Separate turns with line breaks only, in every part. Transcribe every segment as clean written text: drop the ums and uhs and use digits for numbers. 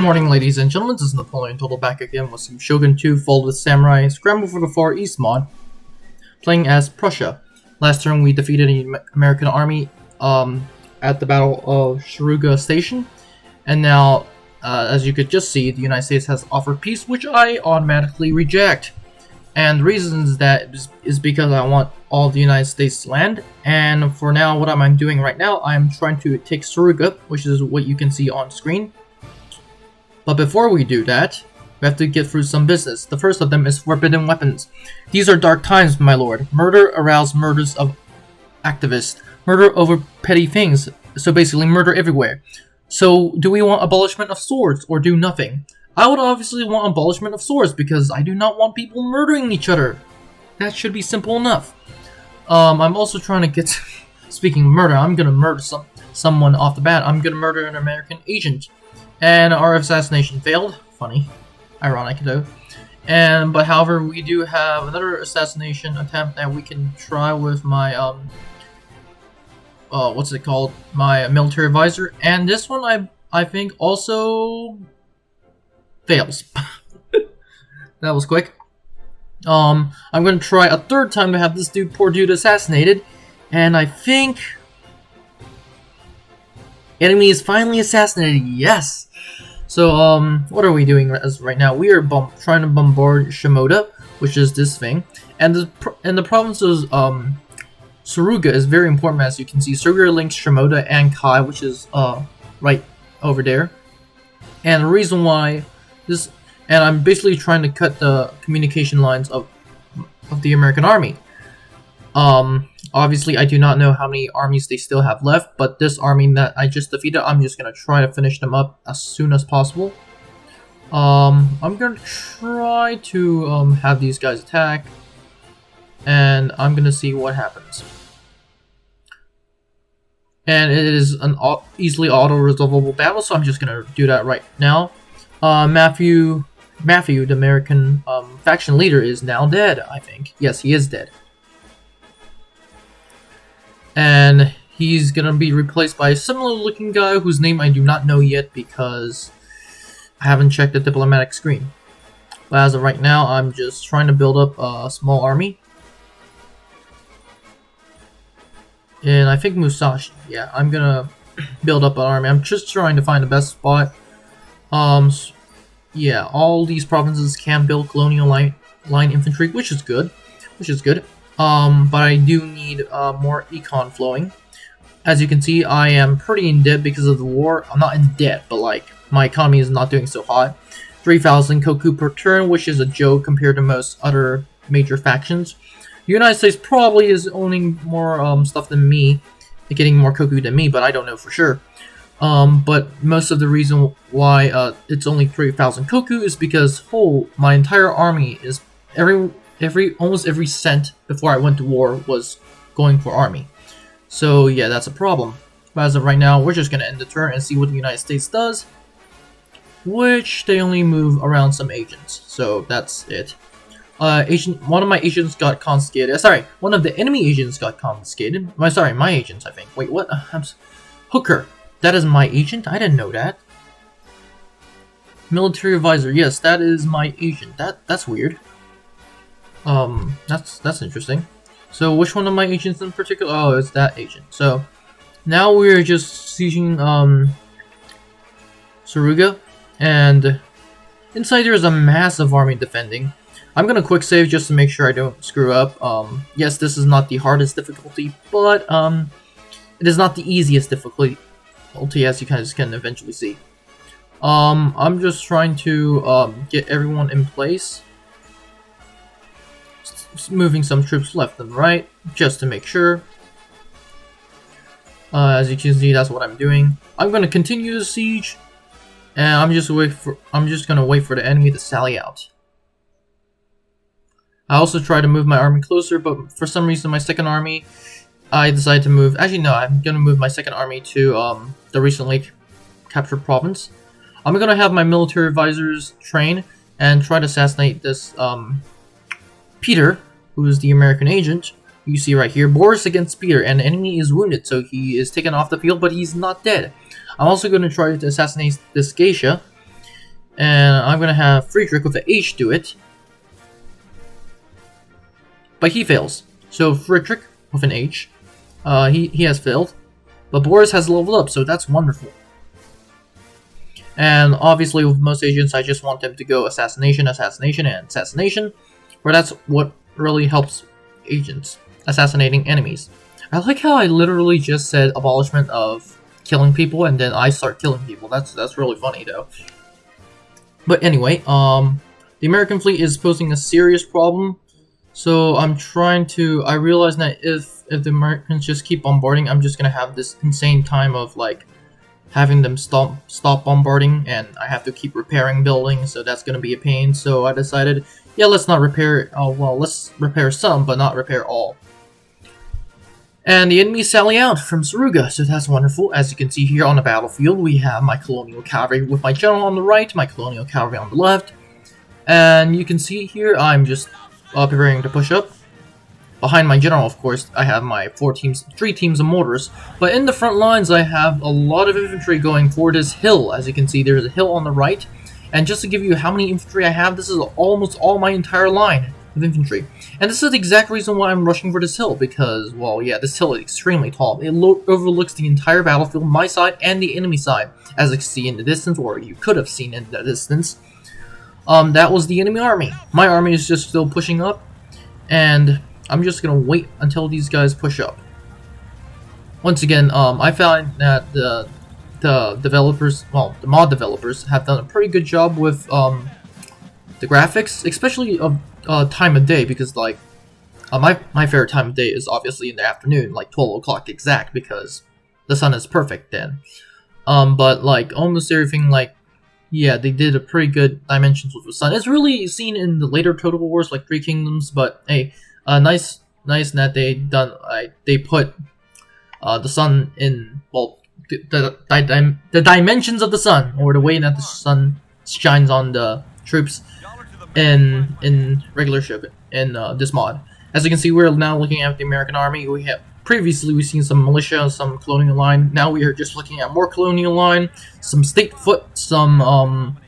morning, ladies and gentlemen. This is Napoleon Total back again with some Shogun 2 Fold with Samurai Scramble for the Far East mod, playing as Prussia. Last turn we defeated an American army at the Battle of Suruga Station, and now, as you could just see, the United States has offered peace, which I automatically reject. And the reason is that is because I want all the United States land, and for now, what I'm doing right now, I'm trying to take Suruga, which is what you can see on screen. But before we do that, we have to get through some business. The first of them is forbidden weapons. These are dark times, my lord. Murder aroused murders of activists. Murder over petty things. So basically murder everywhere. So do we want abolishment of swords or do nothing? I would obviously want abolishment of swords because I do not want people murdering each other. That should be simple enough. I'm also trying to get... Speaking of murder, I'm gonna murder someone off the bat. I'm gonna murder an American agent. And our assassination failed. Funny. Ironic though. But however, we do have another assassination attempt that we can try with my what's it called? My military advisor. And this one I think also fails. That was quick. I'm gonna try a third time to have this poor dude assassinated. And I think enemy is finally assassinated. Yes. So what are we doing as right now? We are trying to bombard Shimoda, which is this thing, and the province of Suruga is very important, as you can see. Suruga links Shimoda and Kai, which is right over there. And the reason why this, and I'm basically trying to cut the communication lines of the American army. Obviously, I do not know how many armies they still have left, but this army that I just defeated, I'm just going to try to finish them up as soon as possible. I'm going to try to have these guys attack, and I'm going to see what happens. And it is an easily auto-resolvable battle, so I'm just going to do that right now. Matthew, the American faction leader, is now dead, I think. Yes, he is dead. And he's gonna be replaced by a similar looking guy whose name I do not know yet because I haven't checked the diplomatic screen. But as of right now, I'm just trying to build up a small army. And I think Musashi, yeah, I'm gonna build up an army. I'm just trying to find the best spot. Yeah, all these provinces can build colonial line infantry, which is good. But I do need more econ flowing. As you can see, I am pretty in debt because of the war. I'm not in debt, but like, my economy is not doing so hot. 3,000 koku per turn, which is a joke compared to most other major factions. The United States probably is owning more stuff than me, getting more koku than me, but I don't know for sure. But most of the reason why it's only 3,000 koku is because my entire army is almost every cent before I went to war was going for army. So yeah, that's a problem. But as of right now, we're just gonna end the turn and see what the United States does, which they only move around some agents. So that's it. One of my agents got confiscated. Sorry, one of the enemy agents got confiscated. My agents, I think. Wait, what? Hooker. That is my agent? I didn't know that. Military advisor. Yes, that is my agent. That's weird. That's interesting. So which one of my agents in particular? Oh, it's that agent. So now we're just sieging Suruga, and inside there is a massive army defending. I'm gonna quick save just to make sure I don't screw up. Yes, this is not the hardest difficulty, but it is not the easiest difficulty, as you guys can eventually see. I'm just trying to get everyone in place. Moving some troops left and right, just to make sure. As you can see, that's what I'm doing. I'm going to continue the siege, and I'm just going to wait for the enemy to sally out. I also try to move my army closer, but for some reason, my second army, I decided to move. Actually, no, I'm going to move my second army to the recently captured province. I'm going to have my military advisors train and try to assassinate this Peter, who is the American agent. You see right here, Boris against Peter, and the enemy is wounded, so he is taken off the field, but he's not dead. I'm also going to try to assassinate this geisha, And I'm gonna have Friedrich with the H do it. But he fails. So Friedrich with an H, he has failed. But Boris has leveled up, so that's wonderful. And obviously with most agents, I just want them to go assassination, assassination, and assassination. Where that's what really helps agents, assassinating enemies. I like how I literally just said abolishment of killing people, and then I start killing people. That's really funny though. But anyway, the American fleet is posing a serious problem. So I'm trying to. I realize that if the Americans just keep bombarding, I'm just gonna have this insane time of like having them stop bombarding, and I have to keep repairing buildings. So that's gonna be a pain. So I decided, yeah, let's not repair. Oh well, let's repair some, but not repair all. And the enemies sally out from Suruga, so that's wonderful. As you can see here on the battlefield, we have my colonial cavalry with my general on the right, my colonial cavalry on the left. And you can see here, I'm just preparing to push up. Behind my general, of course, I have my 3 teams of mortars. But in the front lines, I have a lot of infantry going for this hill. As you can see, there's a hill on the right. And just to give you how many infantry I have, this is almost all my entire line of infantry. And this is the exact reason why I'm rushing for this hill, because, well, yeah, this hill is extremely tall. It overlooks the entire battlefield, my side and the enemy side, as you can see in the distance, or you could have seen in the distance. That was the enemy army. My army is just still pushing up, and I'm just gonna wait until these guys push up. Once again, I found that the developers, well, the mod developers, have done a pretty good job with the graphics, especially of time of day, because like my favorite time of day is obviously in the afternoon, like 12 o'clock exact, because the sun is perfect then. But like almost everything, like, yeah, they did a pretty good dimensions with the sun. It's really seen in the later Total Wars, like Three Kingdoms, but hey, nice that they put the sun in, well, the dimensions of the sun, or the way that the sun shines on the troops in regular Shogun, in this mod. As you can see, we're now looking at the American army. Previously we've seen some militia, some colonial line. Now we are just looking at more colonial line, some state foot, some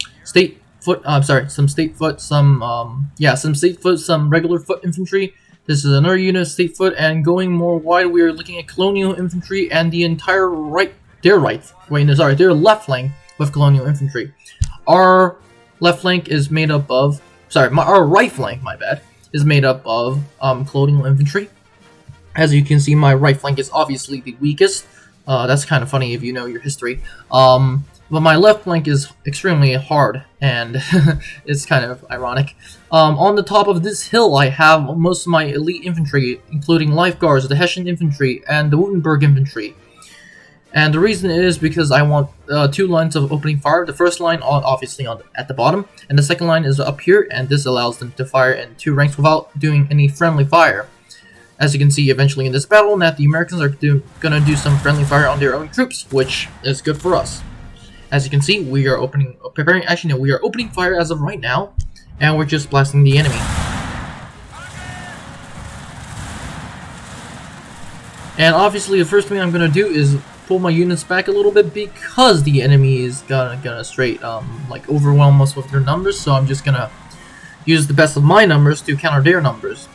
regular foot infantry. This is another unit of state foot, and going more wide, we are looking at colonial infantry and the entire their left flank with colonial infantry. Our left flank is made up of, our right flank, my bad, is made up of colonial infantry. As you can see, my right flank is obviously the weakest. That's kind of funny if you know your history. But my left flank is extremely hard, and it's kind of ironic. On the top of this hill, I have most of my elite infantry, including Life Guards, the Hessian infantry, and the Württemberg infantry. And the reason is because I want 2 lines of opening fire. The first line, obviously, at the bottom, and the second line is up here, and this allows them to fire in 2 ranks without doing any friendly fire. As you can see, eventually in this battle, that the Americans are gonna do some friendly fire on their own troops, which is good for us. As you can see, we are we are opening fire as of right now, and we're just blasting the enemy. And obviously, the first thing I'm gonna do is pull my units back a little bit, because the enemy is gonna straight like overwhelm us with their numbers. So I'm just gonna use the best of my numbers to counter their numbers.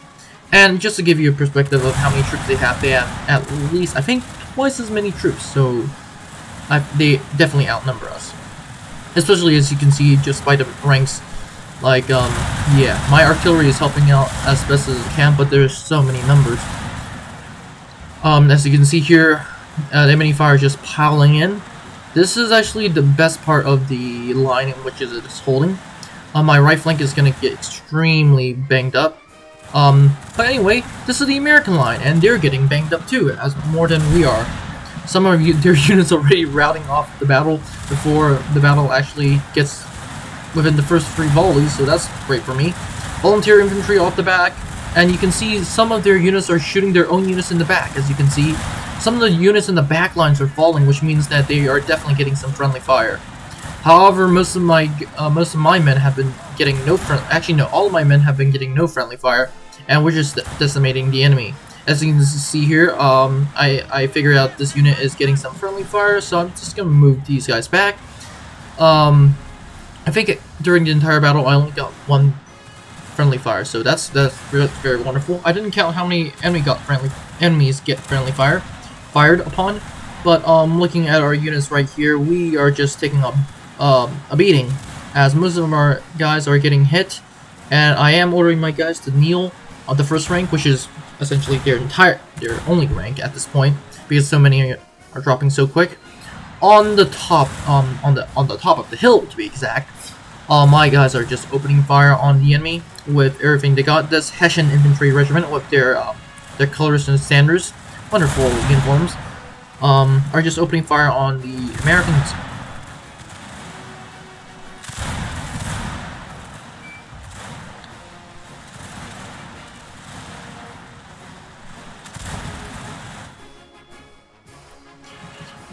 And just to give you a perspective of how many troops they have at least, I think, twice as many troops, so they definitely outnumber us. Especially as you can see just by the ranks, like, yeah, my artillery is helping out as best as it can, but there's so many numbers. As you can see here, the enemy fire is just piling in. This is actually the best part of the line in which it is holding. My right flank is going to get extremely banged up. But anyway, this is the American line, and they're getting banged up too, as more than we are. Some of their units already routing off the battle before the battle actually gets within the first 3 volleys, so that's great for me. Volunteer infantry off the back, and you can see some of their units are shooting their own units in the back. As you can see, some of the units in the back lines are falling, which means that they are definitely getting some friendly fire. However, most of my men have been getting all of my men have been getting no friendly fire, and we're just decimating the enemy. As you can see here, I figured out this unit is getting some friendly fire, so I'm just gonna move these guys back. I think during the entire battle I only got one friendly fire, so that's very wonderful. I didn't count how many enemies get friendly fire fired upon, but looking at our units right here, we are just taking a beating, as most of our guys are getting hit, and I am ordering my guys to kneel on the first rank, which is essentially their only rank at this point, because so many are dropping so quick. On the top, on the top of the hill to be exact, my guys are just opening fire on the enemy with everything they got. This Hessian infantry regiment with their colors and standards, wonderful uniforms, are just opening fire on the Americans.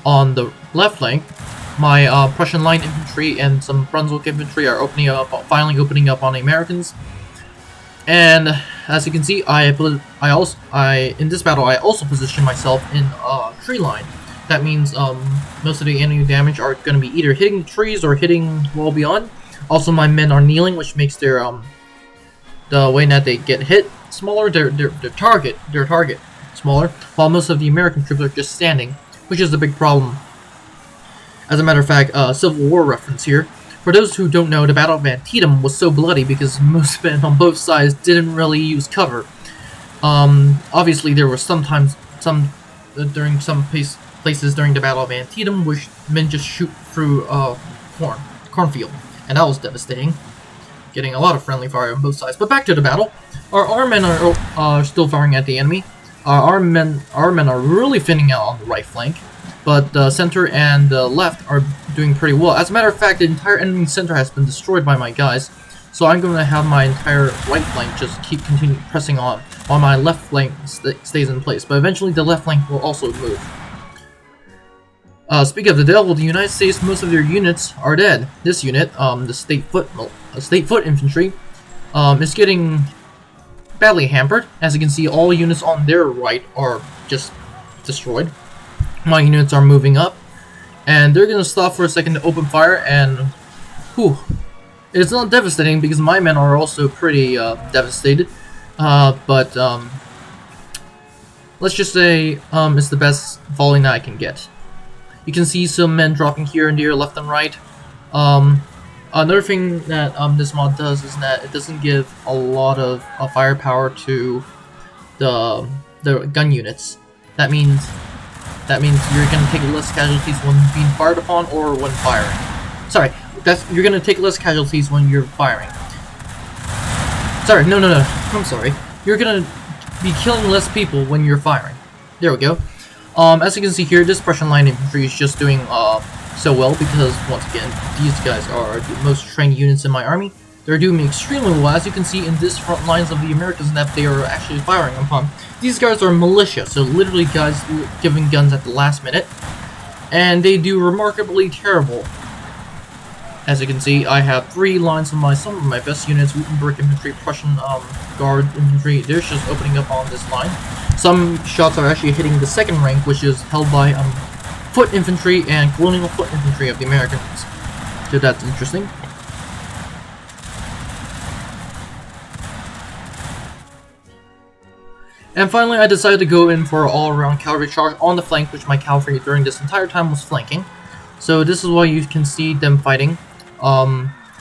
On the left flank, my Prussian line infantry and some Brunswick infantry are finally opening up on the Americans. And as you can see, in this battle I also position myself in a tree line. That means most of the enemy damage are going to be either hitting the trees or hitting well beyond. Also, my men are kneeling, which makes their the way that they get hit smaller, their target smaller, while most of the American troops are just standing, which is a big problem. As a matter of fact, Civil War reference here. For those who don't know, the Battle of Antietam was so bloody because most men on both sides didn't really use cover. Obviously, there were during some places during the Battle of Antietam which men just shoot through cornfield, and that was devastating, getting a lot of friendly fire on both sides. But back to the battle, our men are still firing at the enemy. Our men are really thinning out on the right flank, but the center and the left are doing pretty well. As a matter of fact, the entire enemy center has been destroyed by my guys, so I'm going to have my entire right flank just continue pressing on, while my left flank stays in place. But eventually, the left flank will also move. Speaking of the devil, the United States, most of their units are dead. This unit, the State Foot Infantry, is getting badly hampered. As you can see, all units on their right are just destroyed. My units are moving up, and they're gonna stop for a second to open fire, and whew, it's not devastating because my men are also pretty devastated. But let's just say it's the best volley that I can get. You can see some men dropping here and there, left and right. Another thing that this mod does is that it doesn't give a lot of firepower to the gun units. That means you're gonna take less casualties when being fired upon or when firing. Sorry, you're gonna take less casualties when you're firing. Sorry, no. I'm sorry. You're gonna be killing less people when you're firing. There we go. As you can see here, this Prussian line infantry is just doing so well because, once again, these guys are the most trained units in my army. They're doing extremely well, as you can see in this front lines of the Americans that they are actually firing upon. These guys are militia, so literally guys giving guns at the last minute, and they do remarkably terrible. As you can see, I have 3 lines of some of my best units: Württemberg infantry, Prussian guard infantry. They're just opening up on this line. Some shots are actually hitting the second rank, which is held by foot infantry and colonial foot infantry of the Americans. So that's interesting. And finally, I decided to go in for an all-around cavalry charge on the flank, which my cavalry during this entire time was flanking. So this is why you can see them fighting.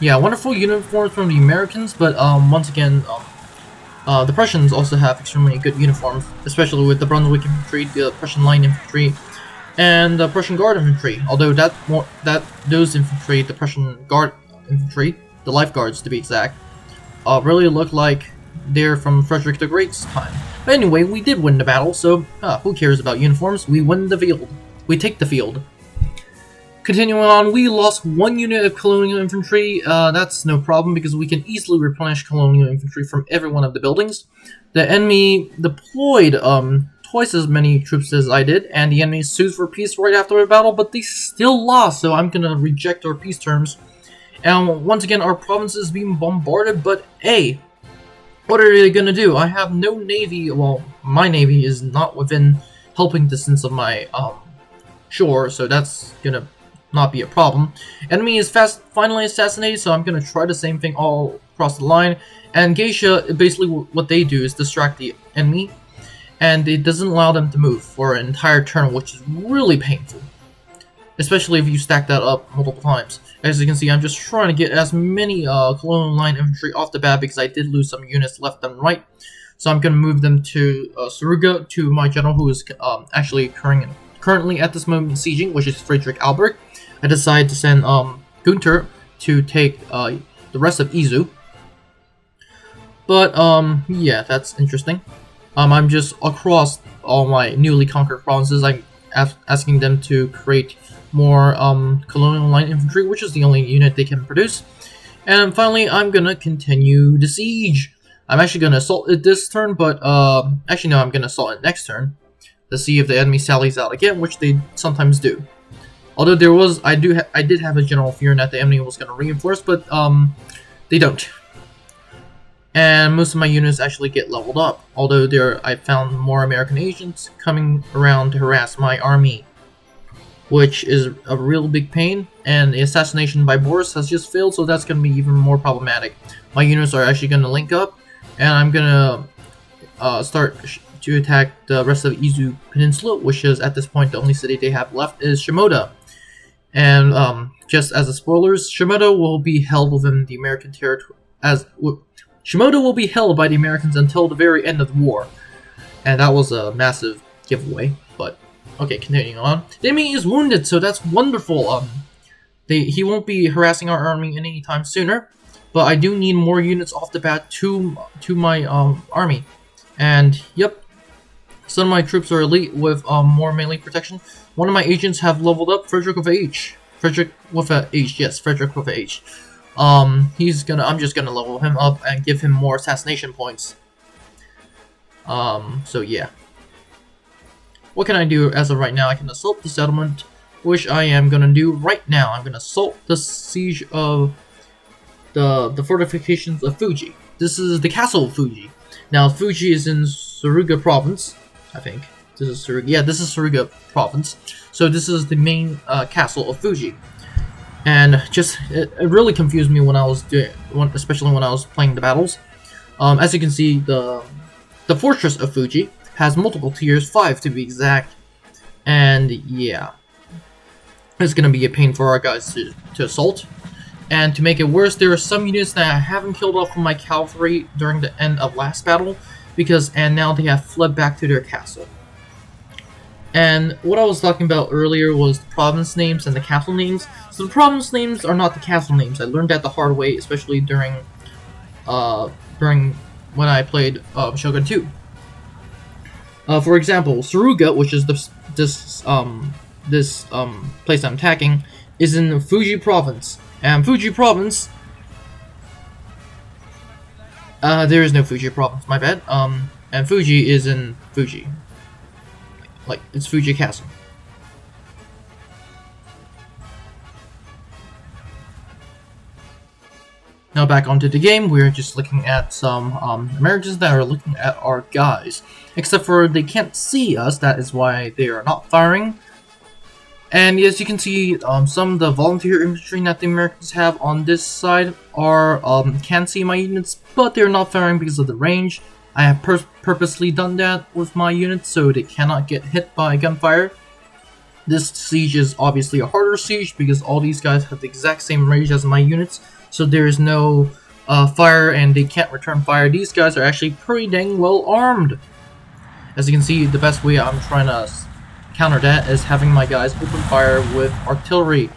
Yeah, wonderful uniforms from the Americans, but once again, the Prussians also have extremely good uniforms, especially with the Brunswick infantry, the Prussian line infantry, and the Prussian guard infantry. Although those infantry, the Prussian guard infantry, the life guards to be exact, really look like they're from Frederick the Great's time. But anyway, we did win the battle, so who cares about uniforms? We win the field. We take the field. Continuing on, we lost 1 unit of colonial infantry. That's no problem because we can easily replenish colonial infantry from every one of the buildings. The enemy deployed twice as many troops as I did, and the enemy sued for peace right after the battle, but they still lost, so I'm gonna reject our peace terms. And once again, our province is being bombarded, but hey, what are they gonna do? I have no navy. Well, my navy is not within helping distance of my shore, so that's gonna not be a problem. Enemy is finally assassinated, so I'm gonna try the same thing all across the line. And geisha, basically what they do is distract the enemy, and it doesn't allow them to move for an entire turn, which is really painful. Especially if you stack that up multiple times. As you can see, I'm just trying to get as many colonial line infantry off the bat because I did lose some units left and right. So I'm going to move them to Suruga, to my general who is actually currently at this moment sieging, which is Frederick Albert. I decided to send Gunther to take the rest of Izu. But yeah, that's interesting. I'm just across all my newly conquered provinces. I'm asking them to create more colonial line infantry, which is the only unit they can produce. And finally, I'm gonna continue the siege. I'm actually gonna assault it this turn, but actually no, I'm gonna assault it next turn to see if the enemy sallies out again, which they sometimes do. Although there was, I did have a general fear that the enemy was gonna reinforce, but they don't. And most of my units actually get leveled up. Although I found more American agents coming around to harass my army, which is a real big pain, and the assassination by Boris has just failed, so that's going to be even more problematic. My units are actually going to link up, and I'm going to start to attack the rest of Izu Peninsula, which is at this point the only city they have left is Shimoda. And just as a spoilers, Shimoda will be held within the American territory Shimoda will be held by the Americans until the very end of the war, and that was a massive giveaway. But okay, continuing on. The enemy is wounded, so that's wonderful. He won't be harassing our army anytime sooner, but I do need more units off the bat to my army. And yep, some of my troops are elite with more melee protection. One of my agents have leveled up, Frederick with a H. Frederick with a H, yes, Frederick with a H. I'm just gonna level him up and give him more assassination points. So yeah. What can I do as of right now? I can assault the settlement, which I am gonna do right now. I'm gonna assault the siege of the fortifications of Fuji. This is the castle of Fuji. Now Fuji is in Suruga province, I think. This is Suruga. Yeah, this is Suruga province. So this is the main castle of Fuji. And just it really confused me when I was especially when I was playing the battles. As you can see, the fortress of Fuji has multiple tiers, 5 to be exact, and yeah, it's gonna be a pain for our guys to assault. And to make it worse, there are some units that I haven't killed off from my cavalry during the end of last battle, and now they have fled back to their castle. And what I was talking about earlier was the province names and the castle names. So the province names are not the castle names. I learned that the hard way, especially during when I played Shogun 2. For example, Suruga, which is this place I'm attacking, is in Fuji province. And Fuji province, there is no Fuji province. My bad. And Fuji is in Fuji. Like, it's Fuji Castle. Now back onto the game, we're just looking at some Americans that are looking at our guys. Except for they can't see us, that is why they are not firing. And as you can see, some of the volunteer infantry that the Americans have on this side can see my units, but they're not firing because of the range. I have purposely done that with my units so they cannot get hit by gunfire. This siege is obviously a harder siege because all these guys have the exact same range as my units, so there is no fire and they can't return fire. These guys are actually pretty dang well armed. As you can see, the best way I'm trying to counter that is having my guys open fire with artillery.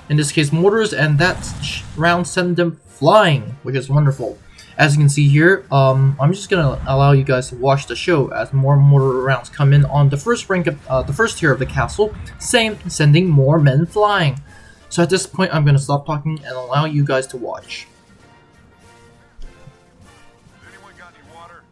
In this case, mortars, and that round send them flying, which is wonderful. As you can see here, I'm just gonna allow you guys to watch the show as more mortar rounds come in on the first rank of the first tier of the castle, sending more men flying. So at this point, I'm gonna stop talking and allow you guys to watch.
Anyone got any water?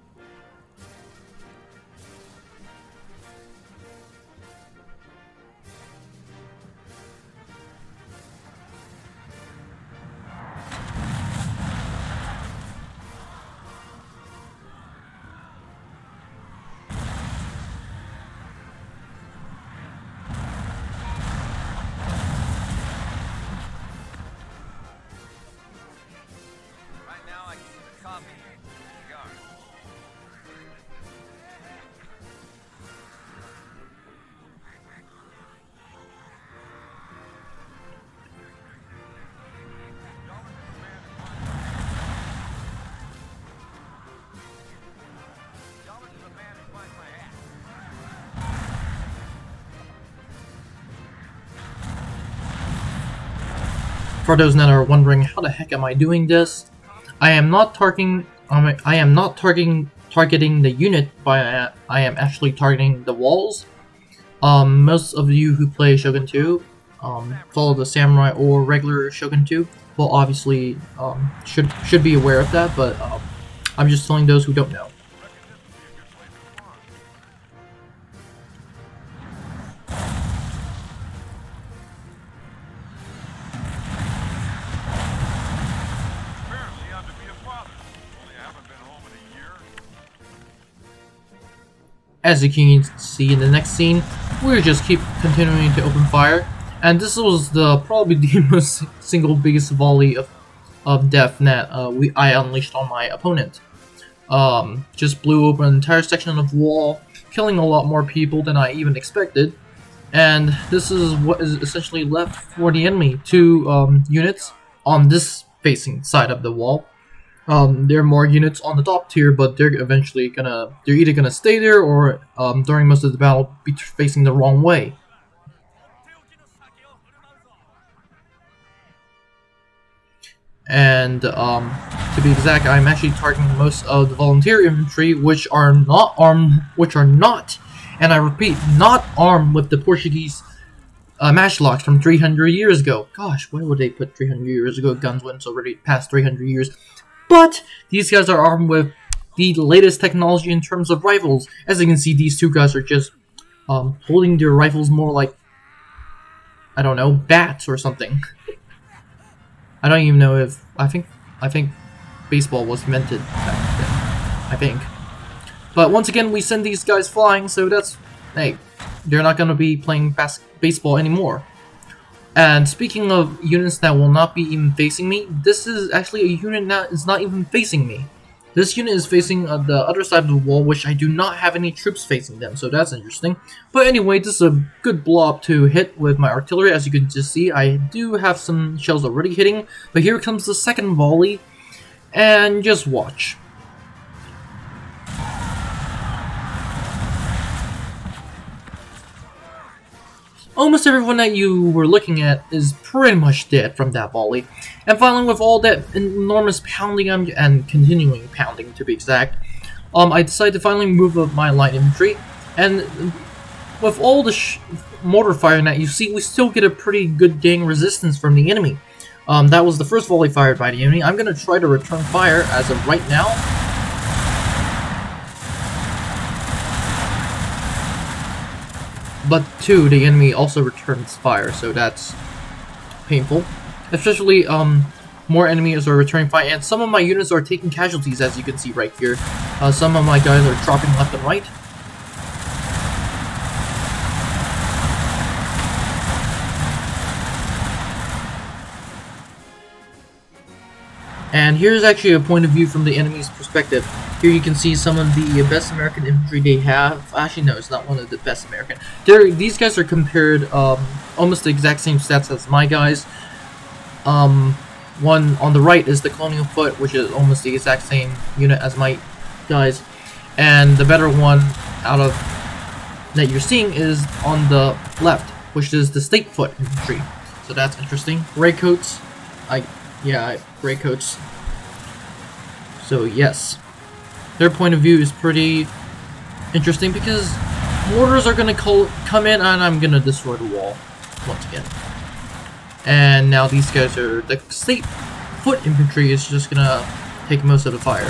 For those that are wondering how the heck am I doing this, I am not targeting the unit, but I am actually targeting the walls. Most of you who play Shogun 2 follow the samurai or regular Shogun 2 will obviously should be aware of that, but I'm just telling those who don't know.
Apparently I'm to be a father. Only I haven't been home in a year.
As you can see in the next scene, we just keep continuing to open fire, and this was probably the most single biggest volley of death that I unleashed on my opponent. Just blew open an entire section of wall, killing a lot more people than I even expected, and this is what is essentially left for the enemy. 2 units on this facing side of the wall. There are more units on the top tier, but they're either gonna stay there or during most of the battle be facing the wrong way. And to be exact, I'm actually targeting most of the volunteer infantry, which are not armed, and I repeat, not armed with the Portuguese matchlocks from 300 years ago. Gosh, why would they put 300 years ago guns when it's already past 300 years? But these guys are armed with the latest technology in terms of rifles. As you can see, these 2 guys are just holding their rifles more like, I don't know, bats or something. I don't even know if I think baseball was invented back then. I think. But once again, we send these guys flying, so that's, hey, they're not gonna be playing baseball anymore. And speaking of units that will not be even facing me, this is actually a unit that is not even facing me. This unit is facing the other side of the wall, which I do not have any troops facing them, so that's interesting. But anyway, this is a good blob to hit with my artillery. As you can just see, I do have some shells already hitting, but here comes the second volley, and just watch. Almost everyone that you were looking at is pretty much dead from that volley. And finally, with all that enormous pounding and continuing pounding to be exact, I decided to finally move up my light infantry. And with all the mortar firing that you see, we still get a pretty good dang resistance from the enemy. That was the first volley fired by the enemy. I'm going to try to return fire as of right now. But 2, the enemy also returns fire, so that's painful. Especially, more enemies are returning fire, and some of my units are taking casualties, as you can see right here. Some of my guys are dropping left and right. And here's actually a point of view from the enemy's perspective. Here you can see some of the best American infantry they have. Actually, no, it's not one of the best American. These guys are compared almost the exact same stats as my guys. One on the right is the Colonial Foot, which is almost the exact same unit as my guys. And the better one out of that you're seeing is on the left, which is the State Foot infantry. So that's interesting. Gray coats. Gray coats. So yes, their point of view is pretty interesting because mortars are gonna come in and I'm gonna destroy the wall once again. And now these guys are the State Foot infantry is just gonna take most of the fire.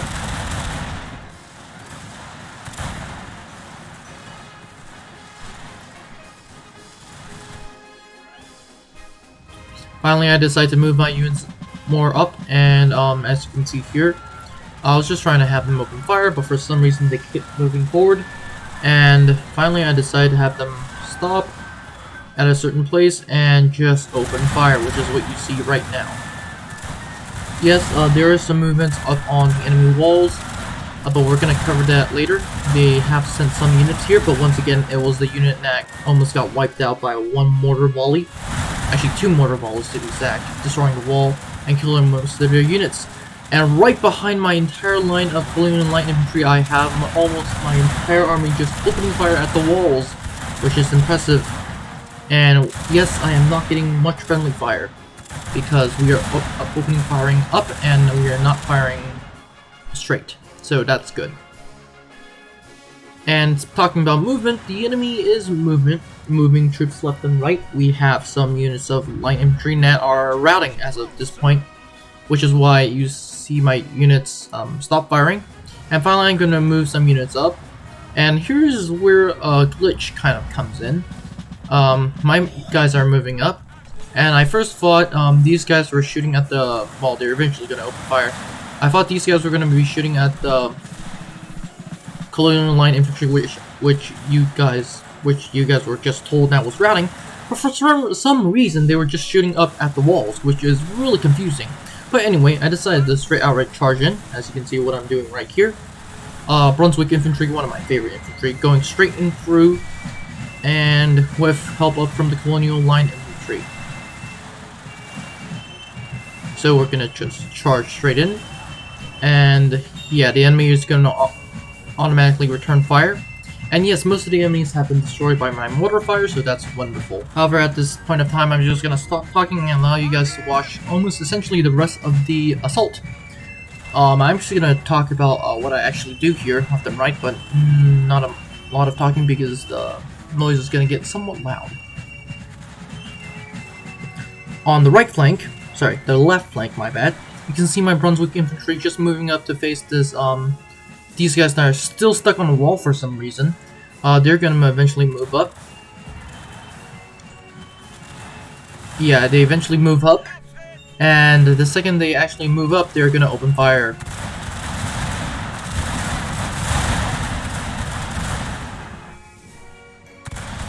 Finally, I decided to move my units more up, and as you can see here, I was just trying to have them open fire, but for some reason they kept moving forward, and finally I decided to have them stop at a certain place and just open fire, which is what you see right now. Yes, there is some movements up on the enemy walls, but we're going to cover that later. They have sent some units here, but once again, it was the unit that almost got wiped out by 1 mortar volley. Actually, 2 mortar volleys to be exact, destroying the wall and killing most of their units. And right behind my entire line of balloon and light infantry, I have almost my entire army just opening fire at the walls, which is impressive. And yes, I am not getting much friendly fire. because we are opening firing up and we are not firing straight, so that's good. And talking about movement, the enemy is moving troops left and right. We have some units of light infantry that are routing as of this point, which is why you see my units stop firing. And finally, I'm going to move some units up. And here's where a glitch kind of comes in. My guys are moving up, and I first thought these guys were shooting at the, well, they're eventually going to open fire. I thought these guys were going to be shooting at the colonial line infantry, which you guys were just told that was routing, but for some reason they were just shooting up at the walls, which is really confusing. But anyway, I decided to straight outright charge in, as you can see what I'm doing right here. Brunswick infantry, one of my favorite infantry, going straight in through, and with help up from the colonial line infantry. So we're gonna just charge straight in, and yeah, the enemy is gonna automatically return fire. And yes, most of the enemies have been destroyed by my mortar fire, so that's wonderful. However, at this point of time, I'm just gonna stop talking and allow you guys to watch almost essentially the rest of the assault. I'm just gonna talk about what I actually do here, left and right, but not a lot of talking because the noise is gonna get somewhat loud. On the right flank, sorry, the left flank, my bad, you can see my Brunswick infantry just moving up to face this, these guys that are still stuck on the wall for some reason. They're gonna eventually move up. Yeah, they eventually move up. And the second they actually move up, they're gonna open fire.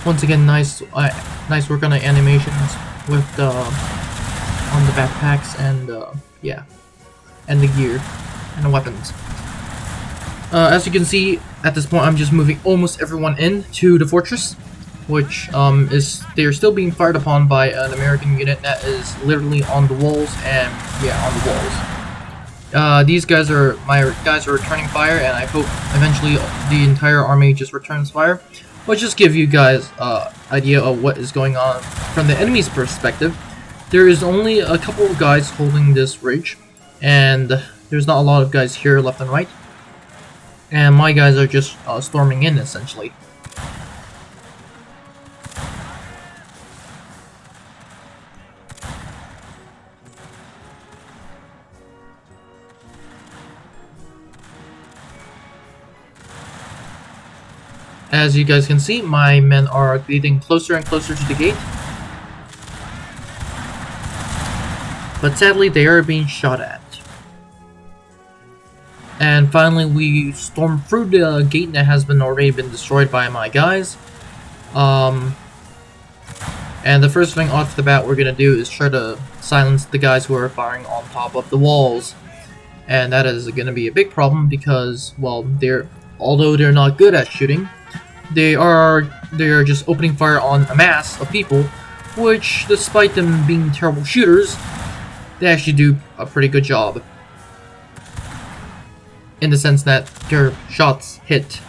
Once again, nice work on the animations with the on the backpacks and yeah, and the gear and the weapons. As you can see, at this point, I'm just moving almost everyone into the fortress, which they are still being fired upon by an American unit that is literally on the walls, and yeah, on the walls. These guys are, my guys are returning fire, and I hope eventually the entire army just returns fire. But just give you guys idea of what is going on from the enemy's perspective. There is only a couple of guys holding this ridge, and there's not a lot of guys here left and right. And my guys are just storming in, essentially. As you guys can see, my men are getting closer and closer to the gate. But sadly, they are being shot at. And finally, we storm through the gate that has already been destroyed by my guys. And the first thing off the bat we're gonna do is try to silence the guys who are firing on top of the walls. And that is gonna be a big problem because, well, although they're not good at shooting, they are just opening fire on a mass of people, which, despite them being terrible shooters, they actually do a pretty good job. In the sense that their shots hit.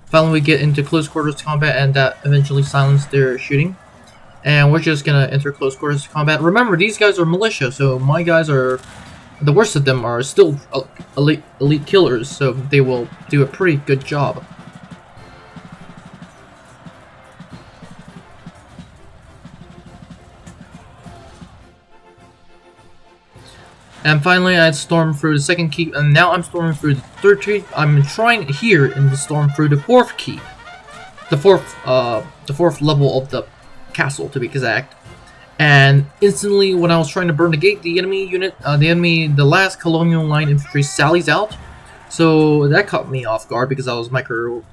Finally, we get into close quarters combat, and that eventually silenced their shooting. And we're just gonna enter close quarters combat. Remember, these guys are militia, so my guys are, the worst of them are still elite killers, so they will do a pretty good job. And finally, I stormed through the second keep, and now I'm storming through the third keep. I'm trying here in the storm through the fourth keep, the fourth level of the castle, to be exact. And instantly, when I was trying to burn the gate, the enemy unit, the last colonial line infantry sallies out. So that caught me off guard because I was microwing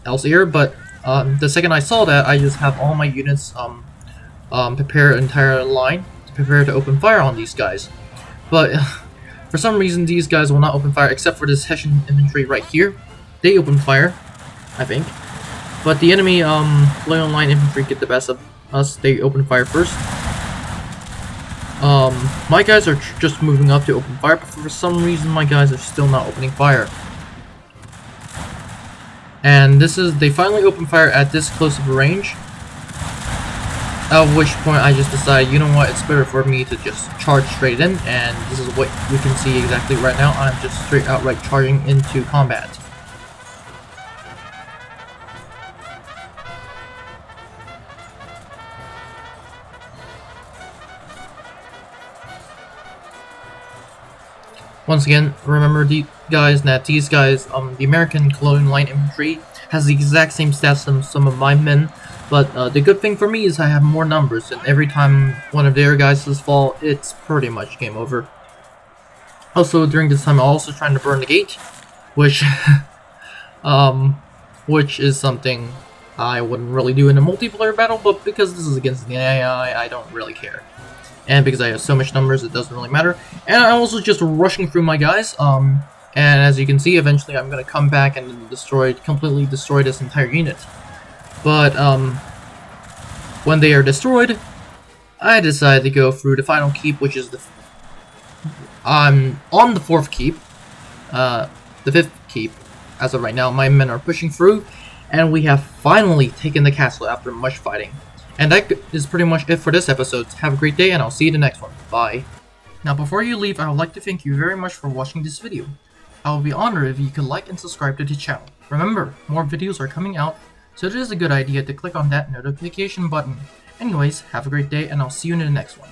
Elsevier. But the second I saw that, I just have all my units prepare an entire line to prepare to open fire on these guys. But for some reason, these guys will not open fire, except for this Hessian infantry right here. They open fire, I think. But the enemy colonial line infantry get the best of us. They open fire first. My guys are just moving up to open fire, but for some reason, my guys are still not opening fire. And they finally open fire at this close of a range. At which point I just decided, you know what, it's better for me to just charge straight in, and this is what we can see exactly right now. I'm just straight outright charging into combat. Once again, remember these guys, the American Colonial Line Infantry has the exact same stats as some of my men, but the good thing for me is I have more numbers, and every time one of their guys fall, it's pretty much game over. Also, during this time, I'm also trying to burn the gate, which, which is something I wouldn't really do in a multiplayer battle, but because this is against the AI, I don't really care. And because I have so much numbers, it doesn't really matter. And I'm also just rushing through my guys. And as you can see, eventually I'm gonna come back and completely destroy this entire unit. But when they are destroyed, I decide to go through the final keep, which is I'm on the 4th keep, the 5th keep. As of right now, my men are pushing through, and we have finally taken the castle after much fighting. And that is pretty much it for this episode. Have a great day, and I'll see you in the next one. Bye. Now, before you leave, I would like to thank you very much for watching this video. I would be honored if you could like and subscribe to the channel. Remember, more videos are coming out, so it is a good idea to click on that notification button. Anyways, have a great day, and I'll see you in the next one.